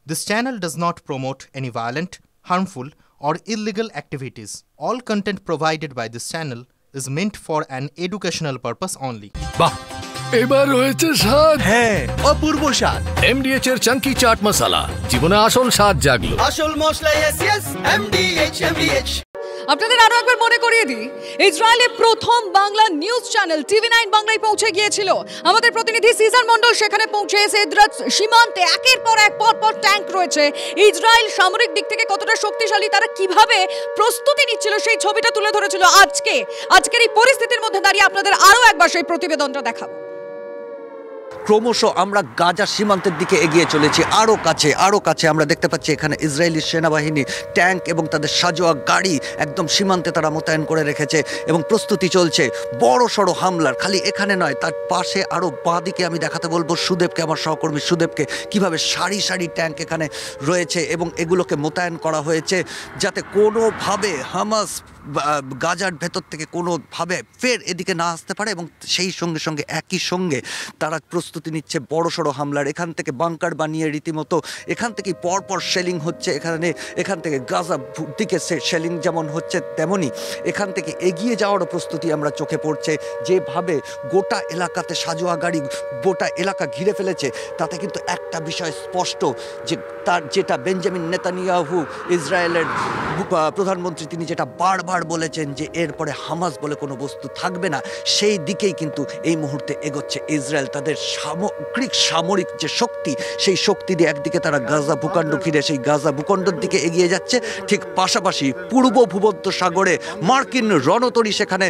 This channel does not promote any violent, harmful, or illegal activities. All content provided by this channel is meant for an educational purpose only. বাহ এবার হয়েছে স্বাদ হ্যাঁ অপূর্ব স্বাদ এমডিএচ এর চাঙ্কি চাট মশলা জীবনে আসল স্বাদ জাগলো আসল মশলা এসএস এমডিএচ আপনাদের আরো একবার মনে করিয়ে দিই, ইসরায়েলের প্রথম বাংলা নিউজ চ্যানেল TV9 বাংলায় পৌঁছে গিয়েছিল। আমাদের প্রতিনিধি সিজার মন্ডল সেখানে পৌঁছে এদ্রাত সীমান্তে একের পর এক পর ট্যাঙ্ক রয়েছে। ইসরায়েল সামরিক দিক থেকে কতটা শক্তিশালী, তারা কিভাবে প্রস্তুতি নিচ্ছিল সেই ছবিটা তুলে ধরেছিল। আজকের এই পরিস্থিতির মধ্যে দাঁড়িয়ে আপনাদের আরো একবার সেই প্রতিবেদনটা দেখাবো। ক্রমশ আমরা গাজা সীমান্তের দিকে এগিয়ে চলেছি, আরও কাছে আমরা দেখতে পাচ্ছি এখানে ইসরায়েলি সেনাবাহিনী ট্যাঙ্ক এবং তাদের সাজোয়া গাড়ি একদম সীমান্তে তারা মোতায়েন করে রেখেছে এবং প্রস্তুতি চলছে বড় সড়ো হামলার। খালি এখানে নয়, তার পাশে আরও বাঁদিকে আমি দেখাতে বলবো সুদেবকে, আমার সহকর্মী সুদেবকে, কিভাবে সারি সারি ট্যাঙ্ক এখানে রয়েছে এবং এগুলোকে মোতায়েন করা হয়েছে যাতে কোনোভাবে হামাস গাজার ভেতর থেকে কোনোভাবে ফের এদিকে না আসতে পারে। এবং সেই সঙ্গে একই সঙ্গে তারা প্রস্তুতি নিচ্ছে বড় সড়ো হামলার। এখান থেকে বাংকার বানিয়ে রীতিমতো এখান থেকেই পরপর শেলিং হচ্ছে। এখান থেকে গাজা দিকে শেলিং যেমন হচ্ছে তেমনই এখান থেকে এগিয়ে যাওয়ারও প্রস্তুতি আমরা চোখে পড়ছে। যেভাবে গোটা এলাকাতে সাজোয়া গাড়ি গোটা এলাকা ঘিরে ফেলেছে, তাতে কিন্তু একটা বিষয় স্পষ্ট যে যেটা বেঞ্জামিন নেতানিয়াহু ইসরায়েলের প্রধানমন্ত্রী, তিনি যেটা বারবার বলেছেন যে এরপরে হামাস বলে কোনো বস্তু থাকবে না, সেই দিকেই কিন্তু এই মুহূর্তে এগোচ্ছে ইসরায়েল। তাদের সামরিক যে শক্তি, সেই শক্তি দিয়ে একদিকে তারা গাজা ভূখণ্ড ঘিরে সেই গাজা ভূখণ্ডের দিকে এগিয়ে যাচ্ছে, ঠিক পাশাপাশি পূর্ব ভূমধ্য সাগরে মার্কিন রণতরী সেখানে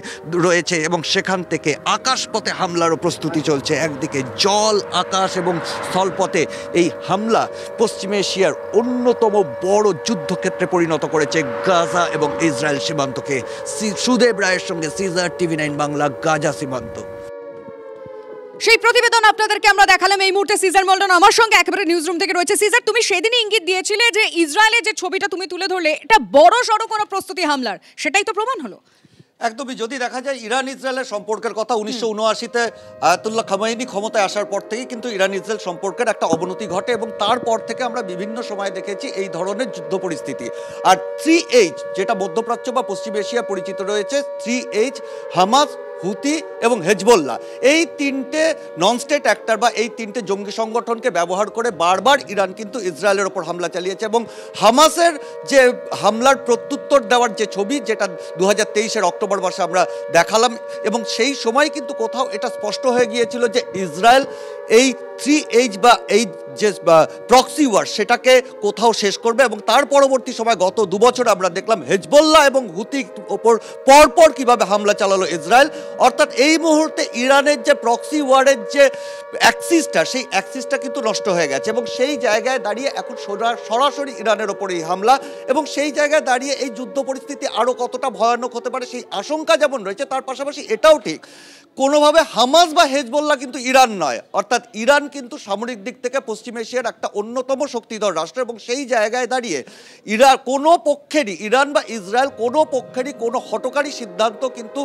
রয়েছে এবং সেখান থেকে আকাশপথে হামলারও প্রস্তুতি চলছে। একদিকে জল, আকাশ এবং স্থলপথে এই হামলা পশ্চিম এশিয়ার অন্যতম বড় যুদ্ধক্ষেত্রে পরিণত করেছে গাজা এবং ইসরায়েল সীমান্তকে। সুদেব রায়ের সঙ্গে সিজার, TV9 বাংলা, গাজা সীমান্ত। সেই প্রতিবেদন আপনাদেরকে আমরা দেখালাম। এই মুহূর্তে সিজার মন্ডল আমার সঙ্গে একেবারে নিউজ রুম থেকে রয়েছে। সিজার, তুমি সেদিনই ইঙ্গিত দিয়েছিলে যে ইসরায়েলের যে ছবিটা তুমি তুলে ধরলে এটা বড় সড়ো কোনো প্রস্তুতি হামলার, সেটাই তো প্রমাণ হলো। একদমই। যদি দেখা যায় ইরান ইসরায়েলের সম্পর্কের কথা, 1979-তে আয়াতুল্লাহ খামেনি ক্ষমতায় আসার পর থেকেই কিন্তু ইরান ইসরায়েল সম্পর্কের একটা অবনতি ঘটে এবং তারপর থেকে আমরা বিভিন্ন সময় দেখেছি এই ধরনের যুদ্ধ পরিস্থিতি। আর 3H যেটা মধ্যপ্রাচ্য বা পশ্চিম এশিয়া পরিচিত রয়েছে, 3H হামাস, হুতি এবং হেজবোল্লাহ, এই তিনটে নন স্টেট অ্যাক্টর বা এই তিনটে জঙ্গি সংগঠনকে ব্যবহার করে বারবার ইরান কিন্তু ইসরায়েলের ওপর হামলা চালিয়েছে। এবং হামাসের যে হামলার প্রত্যুত্তর দেওয়ার যে ছবি, যেটা 2023-এর অক্টোবর মাসে আমরা দেখালাম, এবং সেই সময় কিন্তু কোথাও এটা স্পষ্ট হয়ে গিয়েছিল যে ইসরায়েল এই 3H বা এই যে প্রক্সি ওয়ার সেটাকে কোথাও শেষ করবে। এবং তার পরবর্তী সময় গত 2 বছর আমরা দেখলাম হেজবোল্লাহ এবং হুতির ওপর পরপর কিভাবে হামলা চালালো ইসরায়েল। অর্থাৎ এই মুহূর্তে ইরানের যে প্রক্সি ওয়ারের যে অ্যাক্সিসটা, সেই অ্যাক্সিসটা কিন্তু নষ্ট হয়ে গেছে এবং সেই জায়গায় দাঁড়িয়ে এখন সরাসরি ইরানের ওপর এই হামলা, এবং সেই জায়গায় দাঁড়িয়ে এই যুদ্ধ পরিস্থিতি আরও কতটা ভয়ানক হতে পারে সেই আশঙ্কা যেমন রয়েছে, তার পাশাপাশি এটাও ঠিক কোনোভাবে হামাস বা হেজবোল্লাহ কিন্তু ইরান নয়। অর্থাৎ ইরান কিন্তু সামরিক দিক থেকে পশ্চিম এশিয়ার একটা অন্যতম শক্তিধর রাষ্ট্র, এবং সেই জায়গায় দাঁড়িয়ে ইরান বা ইসরায়েল কোনো পক্ষেরই কোনো হঠকারী সিদ্ধান্ত কিন্তু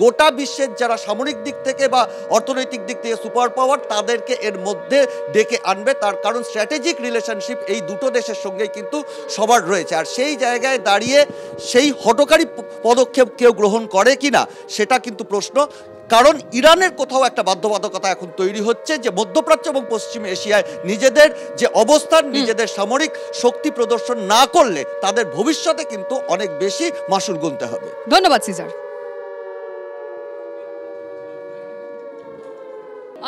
গোটা বিশ্বের যারা সামরিক দিক থেকে বা অর্থনৈতিক দিক থেকে সুপার পাওয়ার, তাদেরকে এর মধ্যে ডেকে আনবে। তার কারণ স্ট্র্যাটেজিক রিলেশনশিপ এই দুটো দেশের সঙ্গেই কিন্তু সবার রয়েছে। আর সেই জায়গায় দাঁড়িয়ে সেই হঠকারী পদক্ষেপ কেউ গ্রহণ করে কিনা সেটা কিন্তু প্রশ্ন। কারণ ইরানের কোথাও একটা বাধ্যবাধকতা এখন তৈরি হচ্ছে যে মধ্যপ্রাচ্য এবং পশ্চিম এশিয়ায় নিজেদের যে অবস্থান, নিজেদের সামরিক শক্তি প্রদর্শন না করলে তাদের ভবিষ্যতে কিন্তু অনেক বেশি মাসুল গুনতে হবে। ধন্যবাদ সিজার।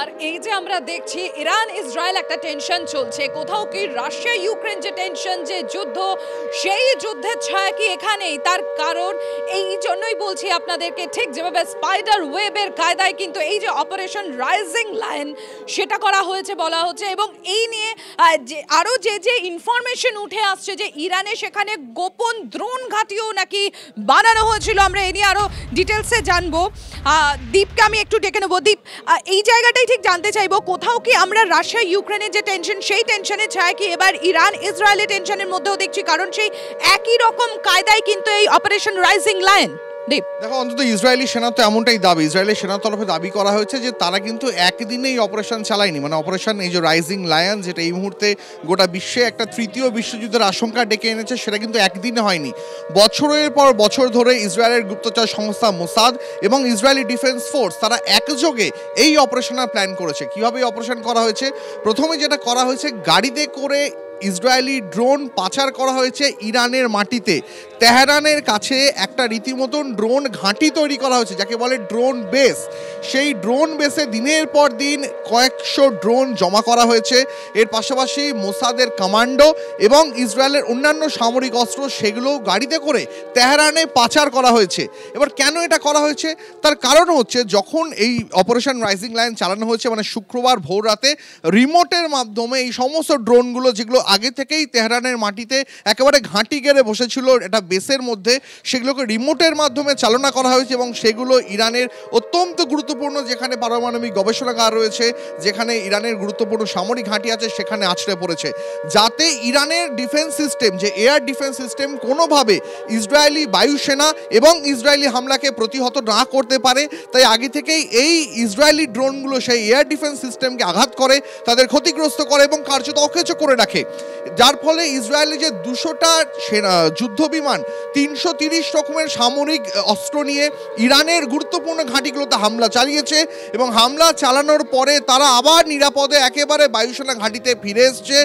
আর এই যে আমরা দেখছি ইরান ইসরায়েল একটা টেনশন চলছে, কোথাও কি রাশিয়া ইউক্রেন যে টেনশন, যে যুদ্ধ, সেই যুদ্ধের ছায়া কি এখানেই? তার কারণ এই জন্যই বলছি আপনাদেরকে, ঠিক যেভাবে স্পাইডার ওয়েবের কায়দায় কিন্তু এই যে অপারেশন রাইজিং লায়ন সেটা করা হয়েছে বলা হচ্ছে। এবং এই নিয়ে যে আরও যে ইনফরমেশন উঠে আসছে যে ইরানে সেখানে গোপন দ্রোণ ঘাঁটিও নাকি বানানো হয়েছিল, আমরা এই নিয়ে আরও ডিটেলসে জানবো। দীপকে আমি একটু ডেকে নেবো। দীপ, এই জায়গাটাই ঠিক জানতে চাইবো, কোথাও কি আমরা রাশিয়া ইউক্রেনের যে টেনশন, সেই টেনশনের ছায়া কি এবার ইরান ইসরায়েলের টেনশনের মধ্যেও দেখছি? কারণ সেই একই রকম কায়দায় কিন্তু এই অপারেশন রাইজিং লায়ন। দীপ, দেখো, অন্তত ইসরায়েলি সেনা তো এমনটাই দাবি, ইসরায়েলের সেনার তরফে দাবি করা হয়েছে যে তারা কিন্তু একদিনেই অপারেশন চালায়নি, মানে অপারেশন এই যে রাইজিং লায়ন, যেটা এই মুহূর্তে গোটা বিশ্বে একটা তৃতীয় বিশ্বযুদ্ধের আশঙ্কা ডেকে এনেছে, সেটা কিন্তু একদিনে হয়নি। বছরের পর বছর ধরে ইসরায়েলের গুপ্তচর সংস্থা মোসাদ এবং ইসরায়েলি ডিফেন্স ফোর্স তারা একযোগে এই অপারেশনের প্ল্যান করেছে। কীভাবে অপারেশন করা হয়েছে? প্রথমে যেটা করা হয়েছে, গাড়িতে করে ইসরায়েলি ড্রোন পাচার করা হয়েছে ইরানের মাটিতে। তেহরানের কাছে একটা রীতিমতন ড্রোন ঘাঁটি তৈরি করা হয়েছে, যাকে বলে ড্রোন বেস। সেই ড্রোন বেসে দিনের পর দিন কয়েকশো ড্রোন জমা করা হয়েছে। এর পাশাপাশি মোসাদের কমান্ডো এবং ইসরায়েলের অন্যান্য সামরিক অস্ত্র সেগুলো গাড়িতে করে তেহরানে পাচার করা হয়েছে। এবার কেন এটা করা হয়েছে? তার কারণ হচ্ছে, যখন এই অপারেশন রাইজিং লায়ন চালানো হয়েছে, মানে শুক্রবার ভোর রাতে রিমোটের মাধ্যমে এই সমস্ত ড্রোনগুলো, যেগুলো আগে থেকেই তেহরানের মাটিতে একেবারে ঘাঁটি গেড়ে বসেছিল এটা বেসের মধ্যে, সেগুলোকে রিমোটের মাধ্যমে চালনা করা হয়েছে এবং সেগুলো ইরানের অত্যন্ত গুরুত্বপূর্ণ, যেখানে পারমাণবিক গবেষণাগার রয়েছে, যেখানে ইরানের গুরুত্বপূর্ণ সামরিক ঘাঁটি আছে, সেখানে আছড়ে পড়েছে, যাতে ইরানের ডিফেন্স সিস্টেম, যে এয়ার ডিফেন্স সিস্টেম, কোনোভাবে ইসরায়েলি বায়ুসেনা এবং ইসরায়েলি হামলাকে প্রতিহত না করতে পারে। তাই আগে থেকেই এই ইসরায়েলি ড্রোনগুলো সেই এয়ার ডিফেন্স সিস্টেমকে আঘাত করে, তাদের ক্ষতিগ্রস্ত করে এবং কার্যত অকেজো করে রাখে, যার ফলে ইসরায়েলি যে 200টা যুদ্ধ বিমান 330 রকমের সামরিক অস্ত্র নিয়ে ইরানের গুরুত্বপূর্ণ ঘাঁটিগুলোতে হামলা চালিয়েছে এবং হামলা চালানোর পরে তারা আবার নিরাপদে একেবারে বায়ুসেনা ঘাঁটিতে ফিরে এসছে।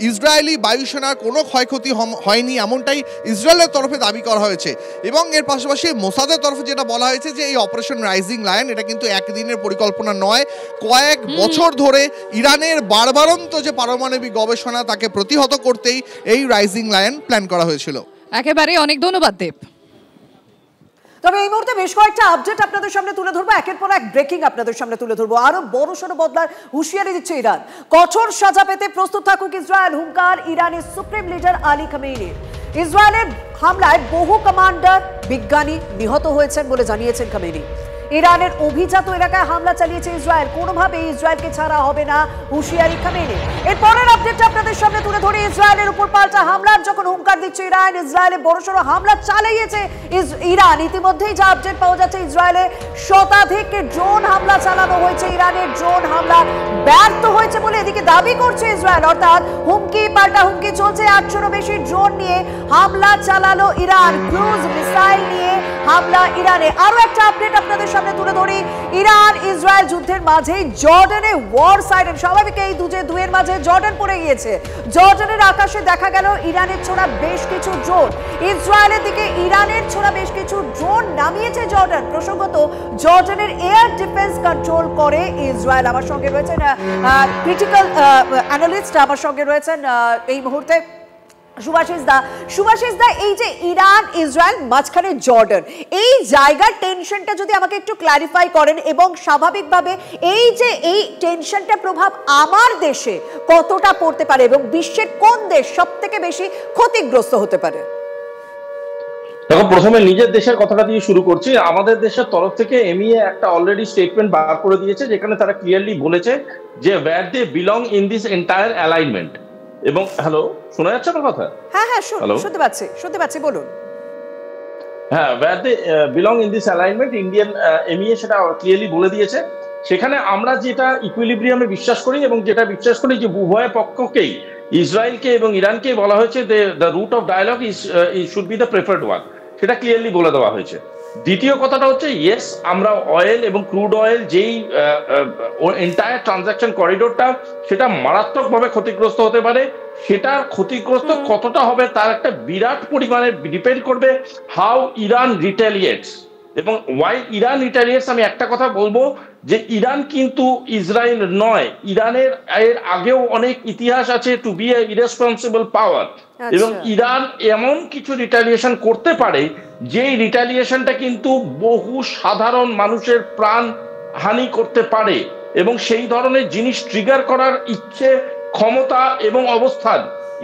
ইসরায়েলি বায়ুসেনার কোনো ক্ষয়ক্ষতি হয়নি, এমনটাই ইসরায়েলের তরফে দাবি করা হয়েছে। এবং এর পাশাপাশি মোসাদের তরফে যেটা বলা হয়েছে যে এই অপারেশন রাইজিং লায়ন, এটা কিন্তু একদিনের পরিকল্পনা নয়, কয়েক বছর ধরে ইরানের বারবারন্ত যে পারমাণবিক গবেষণা তাকে প্রতিহত করতেই এই রাইজিং লায়ন প্ল্যান করা হয়েছিল। একেবারে অনেক ধন্যবাদ দেব। তবে এই মুহূর্তে বেশ কয়েকটা আপডেট আপনাদের সামনে তুলে ধরবো, একের পর এক ব্রেকিং আপনাদের সামনে তুলে ধরবো। আরো বড়সড় বদলার হুঁশিয়ারি দিচ্ছে ইরান। কঠোর সাজা পেতে প্রস্তুত থাকুক ইসরায়েল, হুঙ্কার ইরানের সুপ্রিম লিডার আলী খামেনির। ইসরায়েলের হামলায় বহু কমান্ডার, বিজ্ঞানী নিহত হয়েছেন বলে জানিয়েছেন খামেনি। ইরানের অভিজাত এলাকায় হামলা চালিয়েছে ইসরায়েল, কোনোভাবেই ইসরায়েলকে ছাড়া হবে না, হুঁশিয়ারি খামেনি। এর পরের আপডেটটা আপনাদের সামনে তুলে ধরে, ইসরায়েলের উপর পাল্টা হামলার যখন হুঙ্কার দিচ্ছে ইরান, ইসরায়েলে বড়সড় হামলা চালিয়েছে ইরান। ইতিমধ্যেই যা আপডেট পাওয়া যাচ্ছে, ইসরায়েলে শতাধিক ড্রোন হামলা চালানো হয়েছে। ইরানের ড্রোন হামলা ব্যর্থ হয়েছে বলে এদিকে দাবি করছে ইসরায়েল, অর্থাৎ হুমকি পাল্টা হুমকি চলছে। 800-রও বেশি ড্রোন নিয়ে হামলা চালালো ইরান, ক্রুজ মিসাইল নিয়ে হামলা ইরানে। আরো একটা আপডেট আপনাদের সামনে তুলে ধরি, ইরান ইসরায়েল যুদ্ধের মাঝে জর্ডানে ওয়ার সাইরেন। স্বাভাবিক এই দুয়ের মাঝে জর্ডান পড়ে গিয়েছে। জর্ডানের আকাশে দেখা গেল ইরানের ছোড়া বেশ কিছু ড্রোন। ইসরায়েলের দিকে ইরানের ছোড়া বেশ কিছু ড্রোন নামিয়েছে জর্ডান। প্রসঙ্গত, জর্ডানের এয়ার ডিফেন্স কন্ট্রোল করে ইসরায়েল। আমার সঙ্গে রয়েছেন ক্রিটিক্যাল অ্যানালিস্ট, আমার সঙ্গে রয়েছেন এই মুহূর্তে সুভাষিস দা। এই যে ইরান ইসরায়েল মাঝখানে জর্ডান, এই জায়গার টেনশনটা যদি আমাকে একটু ক্ল্যারিফাই করেন, এবং স্বাভাবিকভাবে এই যে এই টেনশনটা প্রভাব আমার দেশে কতটা পড়তে পারে এবং বিশ্বের কোন দেশ সব থেকে বেশি ক্ষতিগ্রস্ত হতে পারে? দেখো, প্রথমে নিজের দেশের কথাটা দিয়ে শুরু করছি। আমাদের দেশের তরফ থেকে এমইএ একটা অলরেডি স্টেটমেন্ট বার করে দিয়েছে, যেখানে তারা ক্লিয়ারলি বলেছে যে where they belong in this entire alignment. এবং হ্যালো, শোনা যাচ্ছে আমার কথা? হ্যাঁ, শুনতে পাচ্ছি, বলুন। হ্যাঁ, where they belong in this alignment, Indian MEA সেটা ক্লিয়ারলি বলে দিয়েছে। সেখানে আমরা যেটা ইকুইলিব্রিয়ামে বিশ্বাস করি এবং যেটা বিশ্বাস করি যে উভয় পক্ষকেই, ইসরায়েলকে এবং ইরানকে বলা হয়েছে the route of dialogue should be the preferred one, সেটা ক্লিয়ারলি বলে দেওয়া হয়েছে। দ্বিতীয় কথাটা হচ্ছে, ইয়েস, আমরা অয়েল এবং ক্রুড অয়েল যেই এন্টায়ার ট্রানজাকশন করিডোরটা, সেটা মারাত্মকভাবে ক্ষতিগ্রস্ত হতে পারে। সেটা ক্ষতিগ্রস্ত কতটা হবে তার একটা বিরাট পরিমাণে ডিপেন্ড করবে হাউ ইরান রিটেলিয়েটস। এবং ওয়াই ইরান রিটেলিয়েটস, আমি একটা কথা বলবো যে ইরান কিন্তু ইসরায়েল নয়, ইরানের এর আগেও অনেক ইতিহাস আছে টু বি এ ইরেসপন্সিবল পাওয়ার। এবং ইরান এমন কিছু রিটালিয়েশন করতে পারে যেই রিটালিয়েশনটা কিন্তু বহু সাধারণ মানুষের প্রাণ হানি করতে পারে, এবং সেই ধরনের জিনিস ট্রিগার করার ইচ্ছে, ক্ষমতা এবং অবস্থান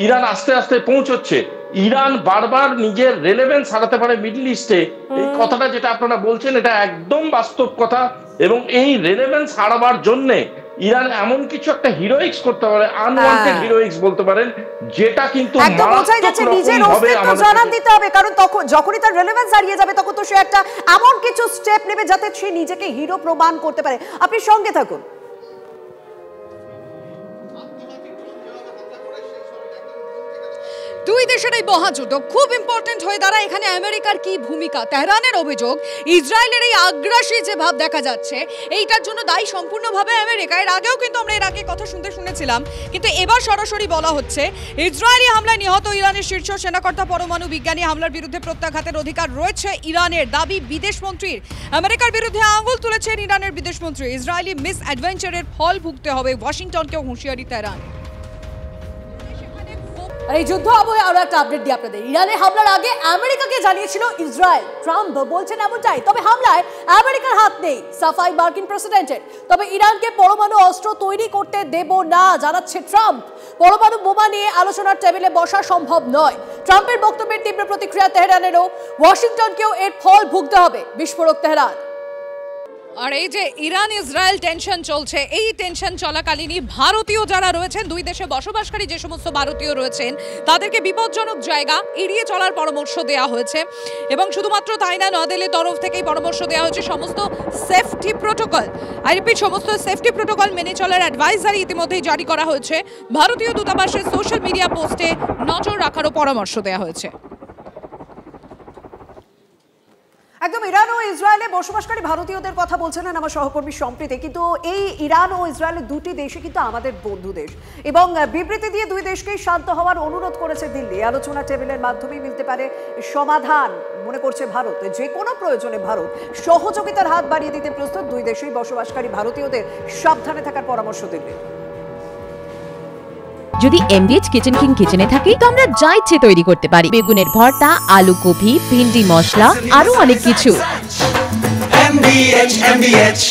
ইরান আস্তে আস্তে পৌঁছচ্ছে। ইরান বারবার নিজের রেলেভেন্স হারাতে পারে মিডল ইস্টে, এই কথাটা যেটা আপনারা বলছেন এটা একদম বাস্তব কথা। এবং এই রেলেভেন্স হারাবার জন্যে ইরান এমন কিছু একটা হিরোইক্স করতে পারে, আনওয়ান্টেড হিরোইক্স বলতে পারেন, যেটা কিন্তু একদম বোঝাই যাচ্ছে নিজের অস্তিত্ব জানান দিতে হবে, কারণ তখন যখনই তার রেলেভেন্স হারিয়ে যাবে তখন তো সে একটা এমন কিছু স্টেপ নেবে যাতে সে নিজেকে হিরো প্রমাণ করতে পারে। আপনি সঙ্গে থাকুন। দুই দেশের এই মহাযুদ্ধ খুব ইম্পর্টেন্ট হয়ে দাঁড়ায়। এখানে আমেরিকার কি ভূমিকা? তেহরানের অভিযোগ ইসরায়েলের এই আগ্রাসী যে ভাব দেখা যাচ্ছে এইটার জন্য দায়ী সম্পূর্ণভাবে আমেরিকা। এর আগেও কিন্তু আমরা এর আগে কথা শুনেছিলাম, কিন্তু এবার সরাসরি বলা হচ্ছে ইসরায়েলি হামলায় নিহত ইরানের শীর্ষ সেনাকর্তা পরমাণু বিজ্ঞানী হামলার বিরুদ্ধে প্রত্যাঘাতের অধিকার রয়েছে ইরানের, দাবি বিদেশমন্ত্রীর। আমেরিকার বিরুদ্ধে আঙুল তুলেছেন ইরানের বিদেশমন্ত্রী। ইসরায়েলি মিস অ্যাডভেঞ্চারের ফল ভুগতে হবে ওয়াশিংটনকেও হুঁশিয়ারি তেহরান। এই যুদ্ধ আবহে আরো একটা আপডেট দিই আপনাদের। ইরানের হামলার আগে আমেরিকাকে জানিয়েছিল ইসরায়েল। ট্রাম্প বলছেন এমনটাই, তবে হামলায় আমেরিকার হাত নেই, সাফাই মার্কিন প্রেসিডেন্টের। তবে ইরানকে পরমাণু অস্ত্র তৈরি করতে দেব না জানাচ্ছে ট্রাম্প। পরমাণু বোমা নিয়ে আলোচনার টেবিলে বসা সম্ভব নয়। ট্রাম্পের বক্তব্যের তীব্র প্রতিক্রিয়া তেহরানেরও। ওয়াশিংটনকেও এর ফল ভুগতে হবে, বিস্ফোরক তেহরান। আর এই যে ইরান ইসরায়েল টেনশন চলছে, এই টেনশন চলাকালীনই ভারতীয় যারা রয়েছেন, দুই দেশে বসবাসকারী যে সমস্ত ভারতীয় রয়েছেন তাদেরকে বিপজ্জনক জায়গা এড়িয়ে চলার পরামর্শ দেওয়া হয়েছে। এবং শুধুমাত্র তাই না, নয়াদিল্লির তরফ থেকেই পরামর্শ দেওয়া হয়েছে সমস্ত সেফটি প্রোটোকল, আই রিপিট, সমস্ত সেফটি প্রোটোকল মেনে চলার অ্যাডভাইজারি ইতিমধ্যেই জারি করা হয়েছে। ভারতীয় দূতাবাসের সোশ্যাল মিডিয়া পোস্টে নজর রাখারও পরামর্শ দেওয়া হয়েছে। একদম ইরান ও ইসরায়েলে বসবাসকারী ভারতীয়দের কথা বলছিলেন আমার সহকর্মী সম্প্রীতি। কিন্তু এই ইরান ও ইসরায়েল দুটি দেশে কিন্তু আমাদের বন্ধু দেশ, এবং বিবৃতি দিয়ে দুই দেশকেই শান্ত হওয়ার অনুরোধ করেছে দিল্লি। আলোচনা টেবিলের মাধ্যমেই মিলতে পারে সমাধান মনে করছে ভারত। যে কোনো প্রয়োজনে ভারত সহযোগিতার হাত বাড়িয়ে দিতে প্রস্তুত। দুই দেশেই বসবাসকারী ভারতীয়দের সাবধানে থাকার পরামর্শ দিল্লি। যদি এমবিএচ কিচেন কিং কিচেনে থাকি তো আমরা যা ইচ্ছে তৈরি করতে পারি। বেগুনের ভর্তা, আলু কপি, ভিন্ডি মশলা, আরো অনেক কিছু। MBH